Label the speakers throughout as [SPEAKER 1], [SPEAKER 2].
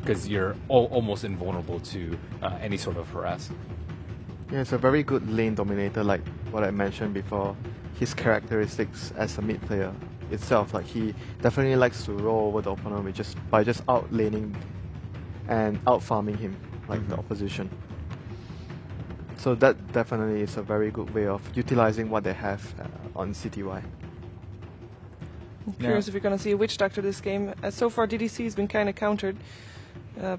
[SPEAKER 1] because you're almost invulnerable to any sort of harass.
[SPEAKER 2] Yeah, it's a very good lane dominator, like what I mentioned before. His characteristics as a mid player itself, like he definitely likes to roll over the opponent by just out laning and out farming him, like the opposition. So that definitely is a very good way of utilizing what they have on CTY.
[SPEAKER 3] I'm curious if you're going to see a Witch Doctor this game. So far, DDC has been kind of countered.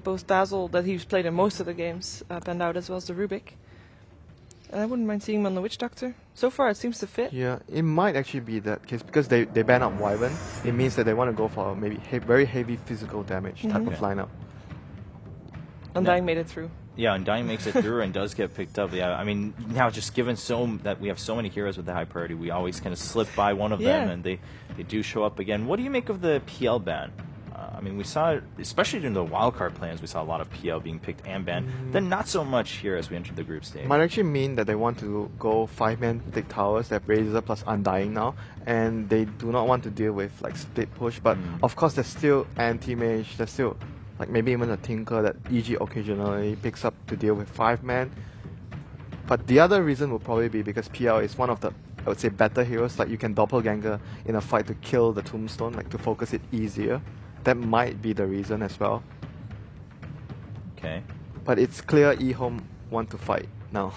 [SPEAKER 3] Both Dazzle, that he's played in most of the games, banned out, as well as the Rubik. I wouldn't mind seeing him on the Witch Doctor. So far, it seems to fit.
[SPEAKER 2] Yeah, it might actually be that case because they ban out Wyvern. It means that they want to go for maybe very heavy physical damage type of lineup.
[SPEAKER 3] Undying made it through.
[SPEAKER 4] Yeah, Undying makes it through and does get picked up. Yeah, I mean, now just given that we have so many heroes with the high priority, we always kind of slip by one of them, and they do show up again. What do you make of the PL ban? I mean, we saw, especially during the wildcard plans, we saw a lot of PL being picked and banned. Then not so much here as we entered the group stage.
[SPEAKER 2] Might actually mean that they want to go 5-man take towers. They have Razor plus Undying now, and they do not want to deal with like split push. But of course, there's still anti-mage. There's still like maybe even a Tinker that EG occasionally picks up to deal with 5-man. But the other reason will probably be because PL is one of the, I would say, better heroes. Like you can doppelganger in a fight to kill the Tombstone, like to focus it easier. That might be the reason as well.
[SPEAKER 4] Okay.
[SPEAKER 2] But it's clear eHome want to fight now.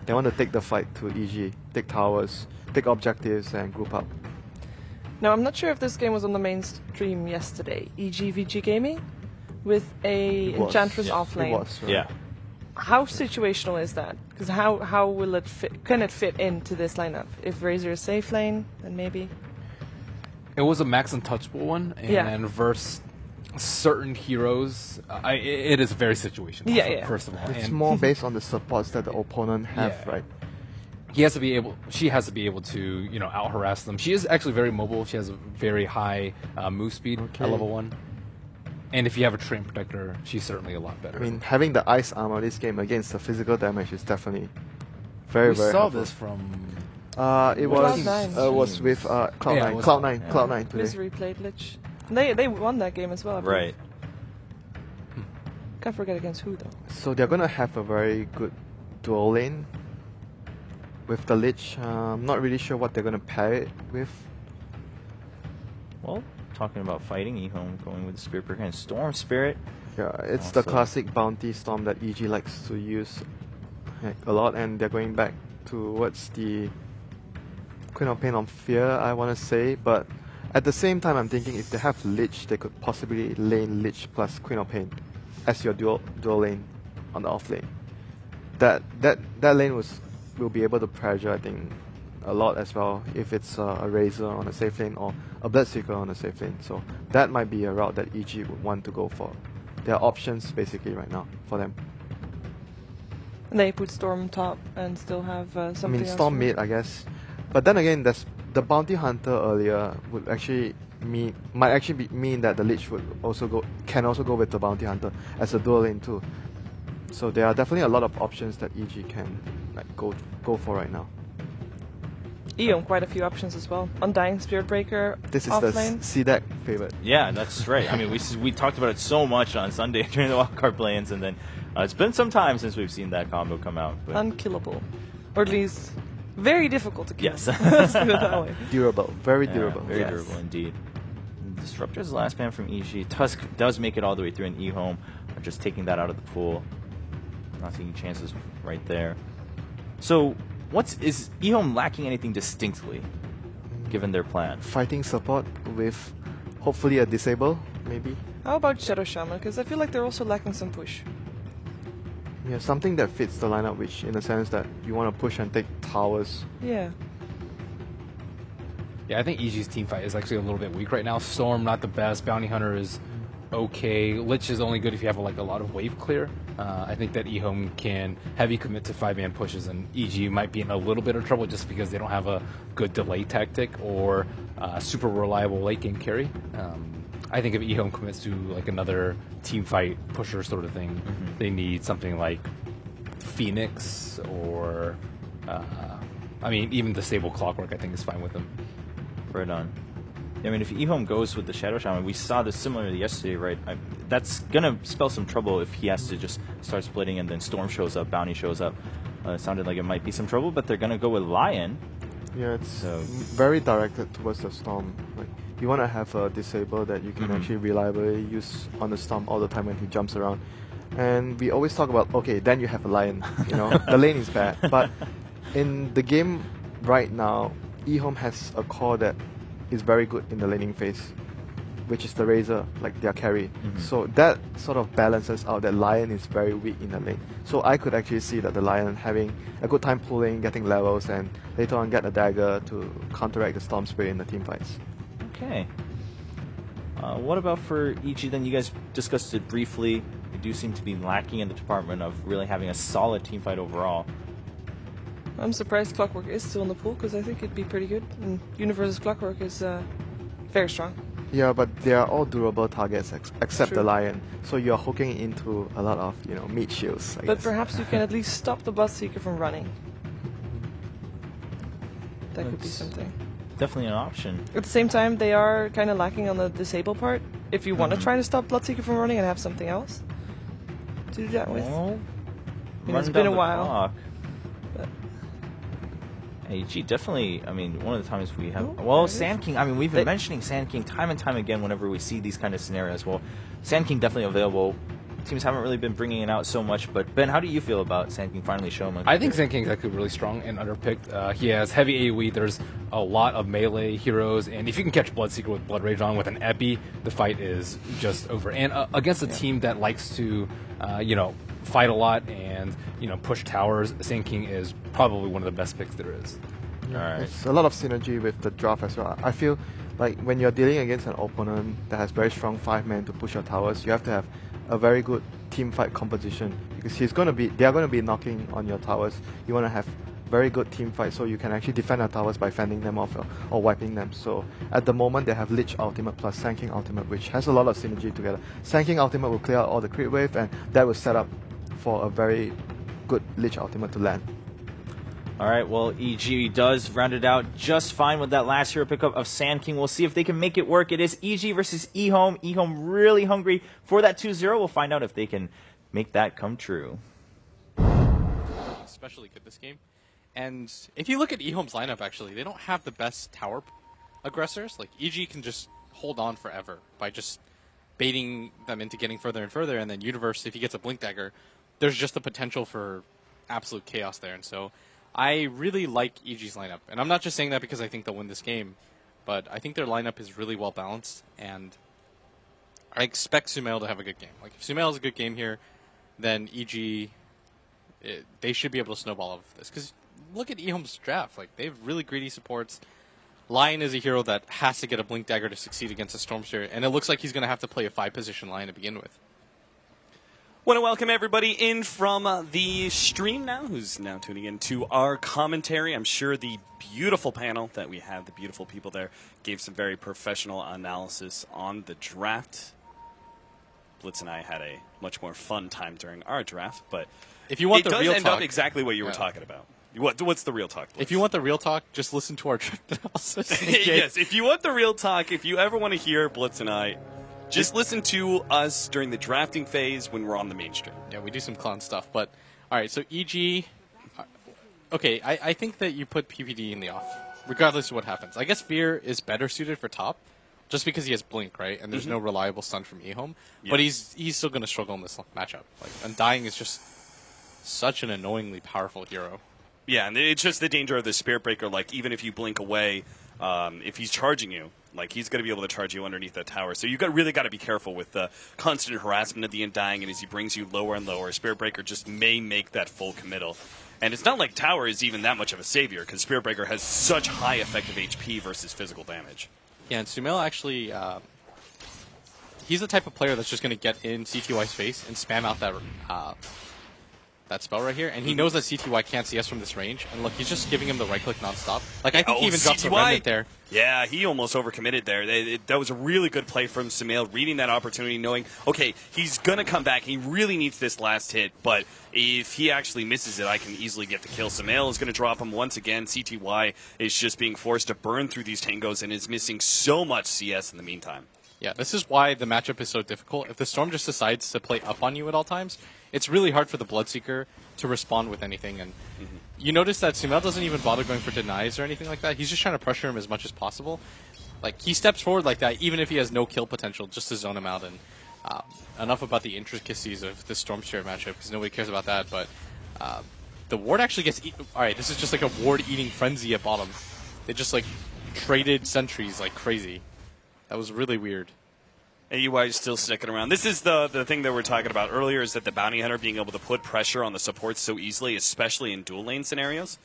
[SPEAKER 2] They want to take the fight to EG, take towers, take objectives, and group up.
[SPEAKER 3] Now, I'm not sure if this game was on the main stream yesterday. EG Gaming with a Enchantress offlane.
[SPEAKER 2] It was, right?
[SPEAKER 4] Yeah.
[SPEAKER 3] How situational is that? Because how will it fit? Can it fit into this lineup? If Razor is safe lane, then maybe.
[SPEAKER 1] It was a max untouchable one, and versus certain heroes, it is very situational. First of all,
[SPEAKER 2] it's more based on the supports that the opponent have, right?
[SPEAKER 1] She has to be able to, out harass them. She is actually very mobile. She has a very high move speed at level 1. And if you have a Treant Protector, she's certainly a lot better.
[SPEAKER 2] I mean, having the ice armor this game against the physical damage is definitely very, very
[SPEAKER 1] saw
[SPEAKER 2] helpful.
[SPEAKER 1] this from...
[SPEAKER 2] it was
[SPEAKER 3] Cloud9.
[SPEAKER 2] Was with Cloud9. Cloud9 today.
[SPEAKER 3] Misery played Lich. They won that game as well, I believe.
[SPEAKER 4] Right.
[SPEAKER 3] Can't forget against who, though.
[SPEAKER 2] So they're going to have a very good dual lane with the Lich. Not really sure what they're going to pair it with.
[SPEAKER 4] Well, talking about fighting, eHome going with the Spirit Breaker and Storm Spirit.
[SPEAKER 2] Yeah, it's the classic bounty storm that EG likes to use a lot, and they're going back towards the Queen of Pain on Fear, I want to say, but at the same time I'm thinking if they have Lich, they could possibly lane Lich plus Queen of Pain as your dual lane on the off lane. That lane will be able to pressure, I think, a lot as well if it's a Razor on a safe lane or a Bloodseeker on a safe lane. So that might be a route that EG would want to go for. There are options basically right now for them.
[SPEAKER 3] And they put Storm top and still have something.
[SPEAKER 2] I mean,
[SPEAKER 3] else
[SPEAKER 2] Storm mid, I guess. But then again, the Bounty Hunter earlier would actually mean that the Lich can also go with the Bounty Hunter as a dual lane too. So there are definitely a lot of options that EG can go for right now.
[SPEAKER 3] eHome, quite a few options as well. Undying Spirit Breaker.
[SPEAKER 2] This is
[SPEAKER 3] off-lane.
[SPEAKER 2] the CDEC favorite.
[SPEAKER 4] Yeah, that's right. I mean, we talked about it so much on Sunday during the wildcard plans, and then it's been some time since we've seen that combo come out. But
[SPEAKER 3] unkillable, or at least very difficult to kill.
[SPEAKER 4] Yes.
[SPEAKER 3] Let's put it that way.
[SPEAKER 2] Durable, very durable.
[SPEAKER 4] Very durable indeed. Disruptor's the last man from EG. Tusk does make it all the way through in eHome, just taking that out of the pool. Not taking chances right there. So, is eHome lacking anything distinctly, given their plan?
[SPEAKER 2] Fighting support with hopefully a disable, maybe.
[SPEAKER 3] How about Shadow Shaman? Because I feel like they're also lacking some push.
[SPEAKER 2] Yeah, something that fits the lineup, which in the sense that you want to push and take towers.
[SPEAKER 3] Yeah.
[SPEAKER 1] Yeah, I think EG's team fight is actually a little bit weak right now. Storm, not the best. Bounty Hunter is okay. Lich is only good if you have a lot of wave clear. I think that eHome can heavy commit to 5-man pushes, and EG might be in a little bit of trouble just because they don't have a good delay tactic or super reliable late game carry. I think if eHome commits to another team fight pusher sort of thing, they need something like Phoenix or even Disable Clockwork I think is fine with them.
[SPEAKER 4] Right on. I mean, if Ehome goes with the Shadow Shaman, we saw this similarly yesterday, right? That's going to spell some trouble if he has to just start splitting and then Storm shows up, Bounty shows up. It sounded like it might be some trouble, but they're going to go with Lion.
[SPEAKER 2] Yeah, it's very directed towards the Storm. Like, you want to have a disable that you can actually reliably use on the Storm all the time when he jumps around. And we always talk about, okay, then you have a Lion. You know, the lane is bad. But in the game right now, Ehome has a core that is very good in the laning phase, which is the Razor, like their carry. So that sort of balances out that Lion is very weak in the lane. So I could actually see that the Lion having a good time pulling, getting levels, and later on get a dagger to counteract the Storm Spirit in the team fights.
[SPEAKER 4] Okay. What about for EG then? You guys discussed it briefly. We do seem to be lacking in the department of really having a solid team fight overall.
[SPEAKER 3] I'm surprised Clockwork is still in the pool because I think it'd be pretty good. And Universe's Clockwork is very strong.
[SPEAKER 2] Yeah, but they are all durable targets except
[SPEAKER 3] True.
[SPEAKER 2] the Lion. So you're hooking into a lot of meat shields. I
[SPEAKER 3] But
[SPEAKER 2] guess.
[SPEAKER 3] perhaps you can at least stop the Bloodseeker from running. That could be
[SPEAKER 4] That's
[SPEAKER 3] something.
[SPEAKER 4] Definitely an option.
[SPEAKER 3] At the same time, they are kind of lacking on the disable part. If you want to try to stop Bloodseeker from running and have something else to do that with.
[SPEAKER 4] Well,
[SPEAKER 3] I mean, it's been a while.
[SPEAKER 4] AG definitely, I mean, one of the times we have...
[SPEAKER 3] Oh,
[SPEAKER 4] well,
[SPEAKER 3] there it
[SPEAKER 4] Sand King, I mean, we've been mentioning Sand King time and time again whenever we see these kind of scenarios. Well, Sand King definitely available. Teams haven't really been bringing it out so much, but Ben, how do you feel about Sand King finally showing up?
[SPEAKER 1] I think Sand King's actually really strong and underpicked. He has heavy AoE, there's a lot of melee heroes, and if you can catch Bloodseeker with Blood Rage on with an Epi, the fight is just over. And against a team that likes to, fight a lot and, push towers, Sand King is probably one of the best picks there is.
[SPEAKER 4] All right.
[SPEAKER 2] There's a lot of synergy with the draft as well. I feel like when you're dealing against an opponent that has very strong 5-man to push your towers, you have to have a very good team fight composition because they are going to be knocking on your towers. You want to have very good team fight so you can actually defend your towers by fending them off or wiping them. So at the moment they have Lich Ultimate plus Sand King Ultimate, which has a lot of synergy together. Sand King Ultimate will clear out all the crit wave, and that will set up for a very good Lich Ultimate to land.
[SPEAKER 4] All right, well, EG does round it out just fine with that last hero pickup of Sand King. We'll see if they can make it work. It is EG versus Ehome. Ehome really hungry for that 2-0. We'll find out if they can make that come true.
[SPEAKER 5] Especially good this game. And if you look at Ehome's lineup, actually, they don't have the best tower aggressors. Like, EG can just hold on forever by just baiting them into getting further and further, and then Universe, if he gets a Blink Dagger, there's just the potential for absolute chaos there. And so I really like EG's lineup. And I'm not just saying that because I think they'll win this game, but I think their lineup is really well balanced, and I expect Sumail to have a good game. Like, if Sumail has a good game here, then EG, they should be able to snowball off this. Because look at Ehome's draft. Like, they have really greedy supports. Lion is a hero that has to get a Blink Dagger to succeed against a Storm Spirit, and it looks like he's going to have to play a 5-position Lion to begin with.
[SPEAKER 6] Want to welcome everybody in from the stream now, who's now tuning in to our commentary. I'm sure the beautiful panel that we have, the beautiful people there, gave some very professional analysis on the draft. Blitz and I had a much more fun time during our draft, but
[SPEAKER 5] if you want
[SPEAKER 6] it
[SPEAKER 5] the
[SPEAKER 6] does
[SPEAKER 5] real
[SPEAKER 6] end
[SPEAKER 5] talk,
[SPEAKER 6] up exactly what you were talking about. What's the real talk, Blitz?
[SPEAKER 5] If you want the real talk, just listen to our draft analysis.
[SPEAKER 6] Yes, if you want the real talk, if you ever want to hear Blitz and I, just listen to us during the drafting phase when we're on the mainstream.
[SPEAKER 5] Yeah, we do some clown stuff. But, all right, so EG, okay, I think that you put PPD in the off, regardless of what happens. I guess Fear is better suited for top, just because he has Blink, right? And there's no reliable stun from Ehome. Yeah. But he's still going to struggle in this matchup. Like, Undying is just such an annoyingly powerful hero.
[SPEAKER 6] Yeah, and it's just the danger of the Spirit Breaker. Like, even if you blink away, if he's charging you, like, he's going to be able to charge you underneath that tower. So you've really got to be careful with the constant harassment of the Undying, and as he brings you lower and lower, Spirit Breaker just may make that full committal. And it's not like Tower is even that much of a savior, because Spirit Breaker has such high effective HP versus physical damage.
[SPEAKER 5] Yeah, and Sumail actually, he's the type of player that's just going to get in CTY's face and spam out that spell right here, and he knows that CTY can't CS from this range. And look, he's just giving him the right click nonstop. Like I think he even dropped the remnant there.
[SPEAKER 6] Yeah, he almost overcommitted there. That was a really good play from Sumail, reading that opportunity, knowing, okay, he's going to come back. He really needs this last hit, but if he actually misses it, I can easily get the kill. Sumail is going to drop him once again. CTY is just being forced to burn through these tangos and is missing so much CS in the meantime.
[SPEAKER 5] Yeah, this is why the matchup is so difficult. If the Storm just decides to play up on you at all times, it's really hard for the Bloodseeker to respond with anything. And you notice that Sumail doesn't even bother going for denies or anything like that. He's just trying to pressure him as much as possible. Like, he steps forward like that, even if he has no kill potential, just to zone him out. And enough about the intricacies of the Storm Spirit matchup, because nobody cares about that. But the ward actually gets Alright, this is just like a ward-eating frenzy at bottom. They just, like, traded sentries like crazy. That was really weird.
[SPEAKER 6] AUI is still sticking around. This is the thing that we were talking about earlier, is that the Bounty Hunter being able to put pressure on the supports so easily, especially in dual lane scenarios.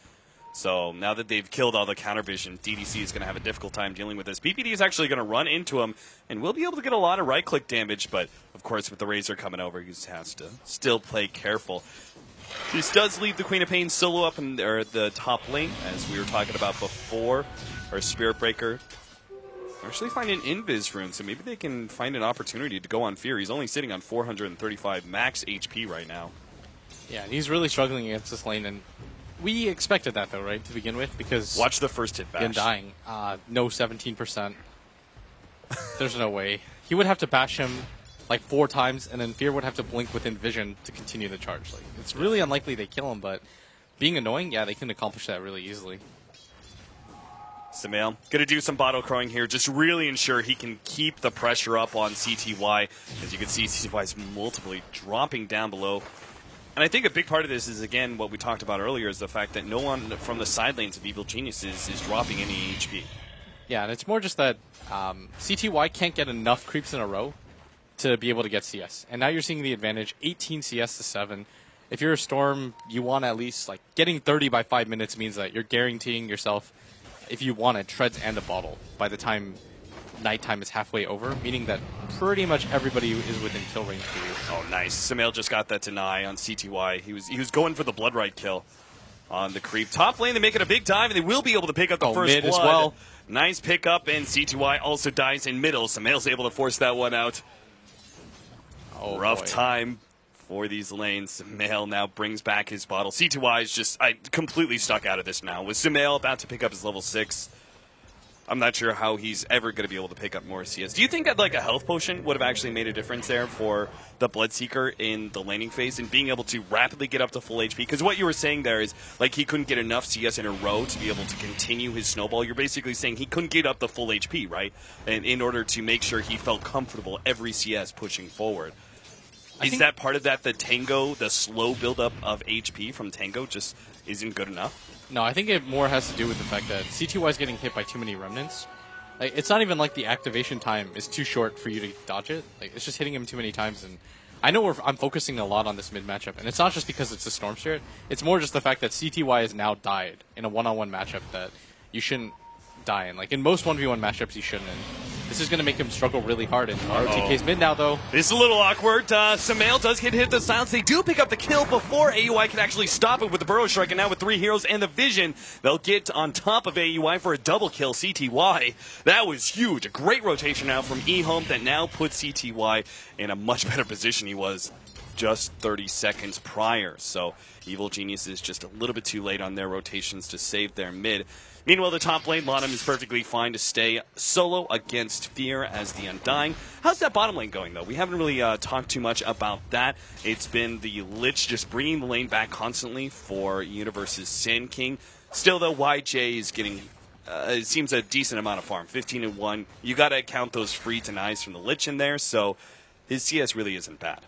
[SPEAKER 6] So now that they've killed all the counter vision, DDC is going to have a difficult time dealing with this. PPD is actually going to run into him and will be able to get a lot of right-click damage, but of course with the Razor coming over, he just has to still play careful. This does leave the Queen of Pain solo up in the top lane, as we were talking about before. Our Spirit Breaker actually find an invis rune, so maybe they can find an opportunity to go on Fear. He's only sitting on 435 max HP right now.
[SPEAKER 5] Yeah, and he's really struggling against this lane, and we expected that though, right, to begin with, because
[SPEAKER 6] watch the first hit bash.
[SPEAKER 5] In dying, no 17%. There's no way. He would have to bash him like 4 times, and then Fear would have to blink within vision to continue the charge. Like, it's really unlikely they kill him, but being annoying, yeah, they can accomplish that really easily.
[SPEAKER 6] Sumail going to do some bottle crowing here, just really ensure he can keep the pressure up on CTY. As you can see, CTY is multiply dropping down below. And I think a big part of this is, again, what we talked about earlier, is the fact that no one from the side lanes of Evil Geniuses is dropping any HP.
[SPEAKER 5] Yeah, and it's more just that CTY can't get enough creeps in a row to be able to get CS. And now you're seeing the advantage, 18 CS to 7. If you're a Storm, you want at least, like, getting 30 by 5 minutes means that you're guaranteeing yourself, if you want it, treads and a bottle by the time nighttime is halfway over, meaning that pretty much everybody is within kill range for you.
[SPEAKER 6] Oh, nice. Sumail just got that deny on CTY. He was going for the blood right kill on the creep. Top lane, they make it a big dive, and they will be able to pick up the first
[SPEAKER 5] mid
[SPEAKER 6] blood.
[SPEAKER 5] As well.
[SPEAKER 6] Nice pickup, and CTY also dies in middle. Sumail's able to force that one out.
[SPEAKER 5] Oh,
[SPEAKER 6] rough
[SPEAKER 5] boy.
[SPEAKER 6] time for these lanes. Sumail now brings back his bottle. CTY is just completely stuck out of this now. With Sumail about to pick up his level 6, I'm not sure how he's ever going to be able to pick up more CS. Do you think that like a health potion would have actually made a difference there for the Bloodseeker in the laning phase and being able to rapidly get up to full HP? Because what you were saying there is like he couldn't get enough CS in a row to be able to continue his snowball. You're basically saying he couldn't get up the full HP, right? And in order to make sure he felt comfortable every CS pushing forward. Is that part of that, the Tango, the slow buildup of HP from Tango just isn't good enough?
[SPEAKER 5] No, I think it more has to do with the fact that CTY is getting hit by too many remnants. Like, it's not even like the activation time is too short for you to dodge it. Like, it's just hitting him too many times. And I know I'm focusing a lot on this mid matchup, and it's not just because it's a Storm Spirit. It's more just the fact that CTY has now died in a one-on-one matchup that you shouldn't die in. Like, in most 1v1 matchups, you shouldn't. And this is going to make him struggle really hard. And ROTK's mid now, though.
[SPEAKER 6] It's a little awkward. Sumail does get hit the silence. They do pick up the kill before AUI can actually stop it with the Burrow Strike. And now with 3 heroes and the Vision, they'll get on top of AUI for a double kill. CTY, that was huge. A great rotation now from eHome that now puts CTY in a much better position he was just 30 seconds prior. So Evil Genius is just a little bit too late on their rotations to save their mid. Meanwhile, the top lane, Bottom is perfectly fine to stay solo against Fear as the Undying. How's that bottom lane going, though? We haven't really talked too much about that. It's been the Lich just bringing the lane back constantly for Universe's Sand King. Still, though, YJ is getting, it seems, a decent amount of farm, 15-1. You got to count those free denies from the Lich in there, so his CS really isn't bad.